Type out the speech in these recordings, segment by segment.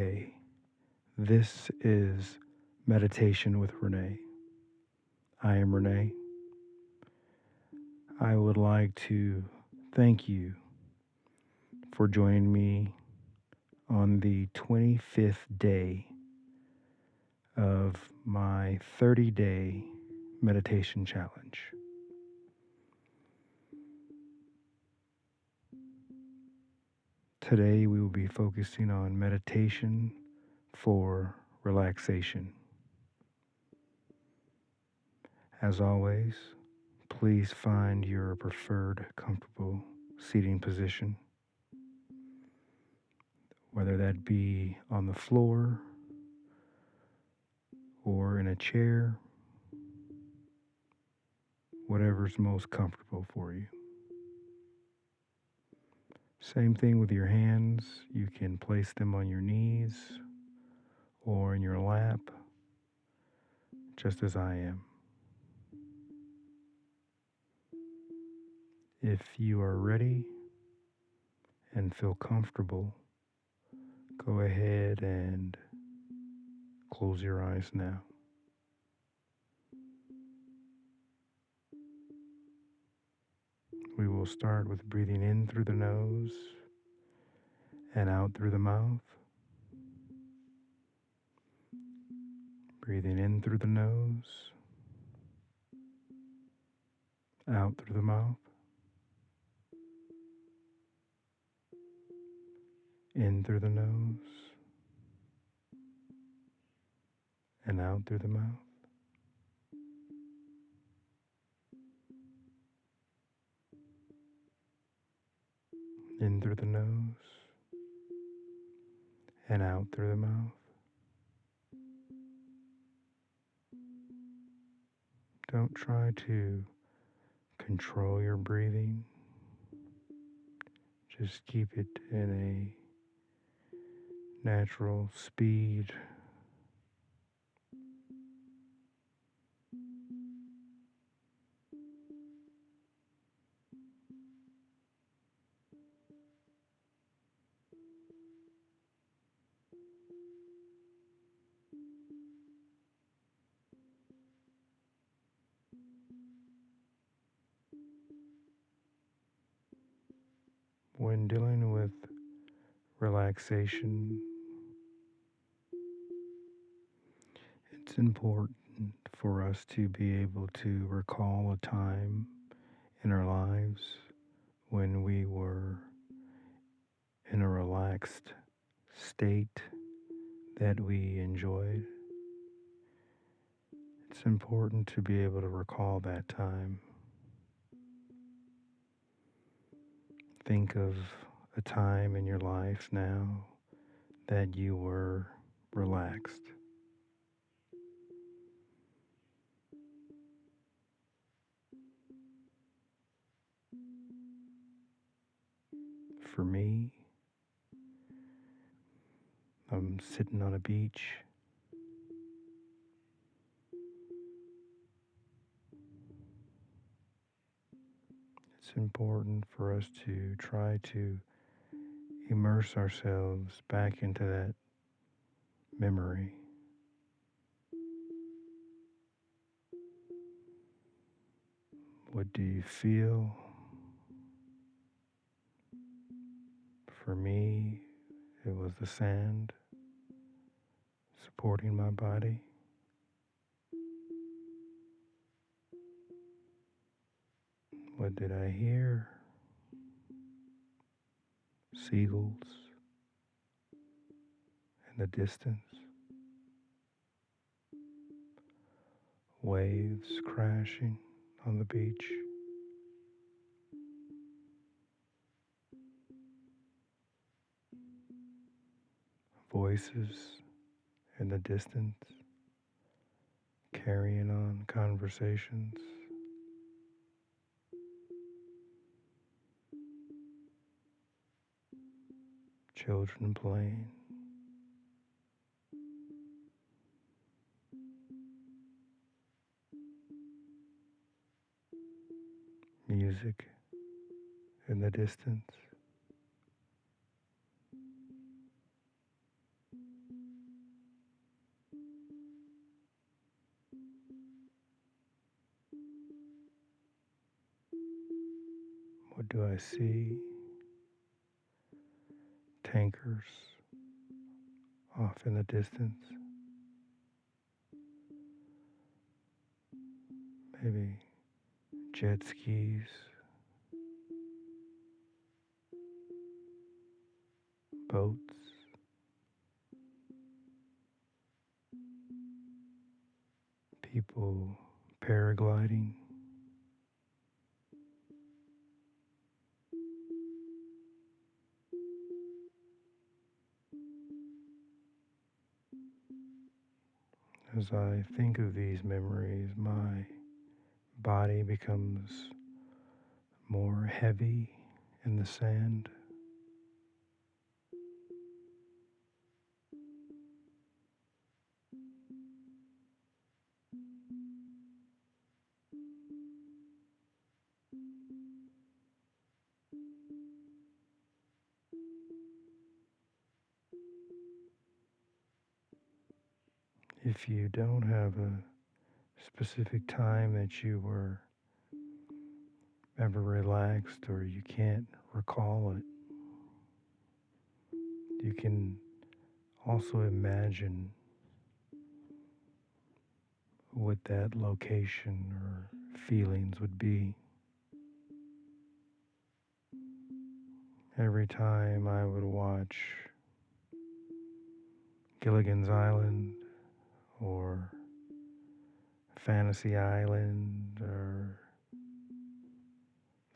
day. This is Meditation with Renee. I am Renee. I would like to thank you for joining me on the 25th day of my 30-day meditation challenge. Today we will be focusing on meditation for relaxation. As always, please find your preferred comfortable seating position, whether that be on the floor or in a chair, whatever's most comfortable for you. Same thing with your hands. You can place them on your knees or in your lap, just as I am. If you are ready and feel comfortable, go ahead and close your eyes now. We will start with breathing in through the nose and out through the mouth. Breathing in through the nose, out through the mouth, in through the nose, and out through the mouth. In through the nose, and out through the mouth. Don't try to control your breathing. Just keep it in a natural speed. When dealing with relaxation, it's important for us to be able to recall a time in our lives when we were in a relaxed state that we enjoyed. It's important to be able to recall that time. Think of a time in your life now that you were relaxed. For me, I'm sitting on a beach. It's important for us to try to immerse ourselves back into that memory. What do you feel? For me, it was the sand supporting my body. What did I hear? Seagulls in the distance. Waves crashing on the beach. Voices in the distance carrying on conversations. Children playing. Music in the distance. What do I see? Tankers off in the distance. Maybe jet skis, boats, people paragliding. As I think of these memories, my body becomes more heavy in the sand. If you don't have a specific time that you were ever relaxed or you can't recall it, you can also imagine what that location or feelings would be. Every time I would watch Gilligan's Island or Fantasy Island or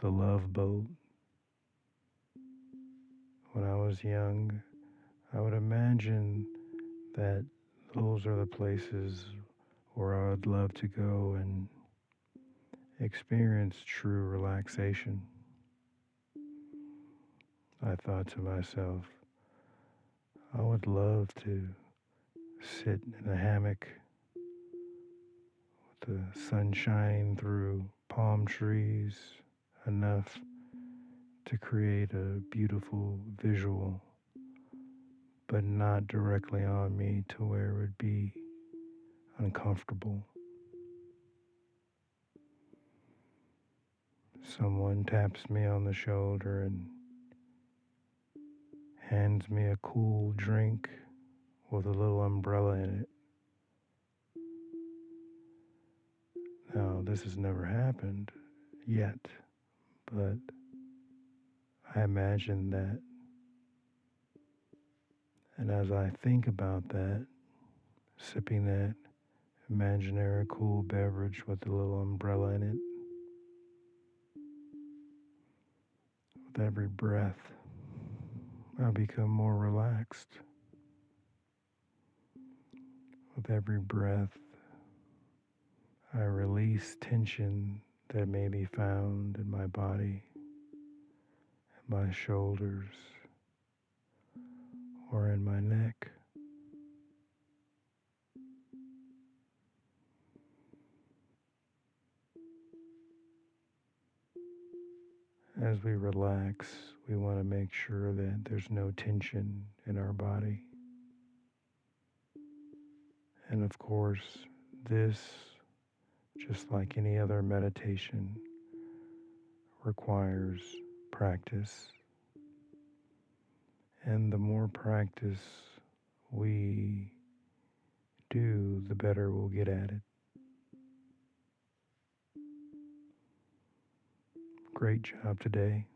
The Love Boat when I was young, I would imagine that those are the places where I would love to go and experience true relaxation. I thought to myself, I would love to sit in a hammock with the sun shining through palm trees enough to create a beautiful visual, but not directly on me to where it would be uncomfortable. Someone taps me on the shoulder and hands me a cool drink with a little umbrella in it. Now, this has never happened yet, but I imagine that. And as I think about that, sipping that imaginary cool beverage with a little umbrella in it, with every breath, I become more relaxed. With every breath, I release tension that may be found in my body, in my shoulders, or in my neck. As we relax, we want to make sure that there's no tension in our body. And of course, this, just like any other meditation, requires practice. And the more practice we do, the better we'll get at it. Great job today.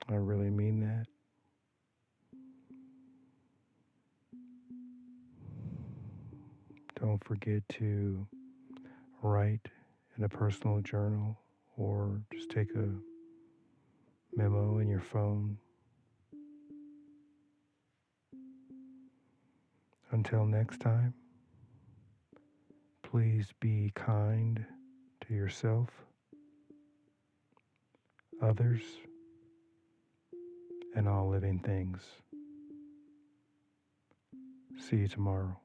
I really mean that. Don't forget to write in a personal journal or just take a memo in your phone. Until next time, please be kind to yourself, others, and all living things. See you tomorrow.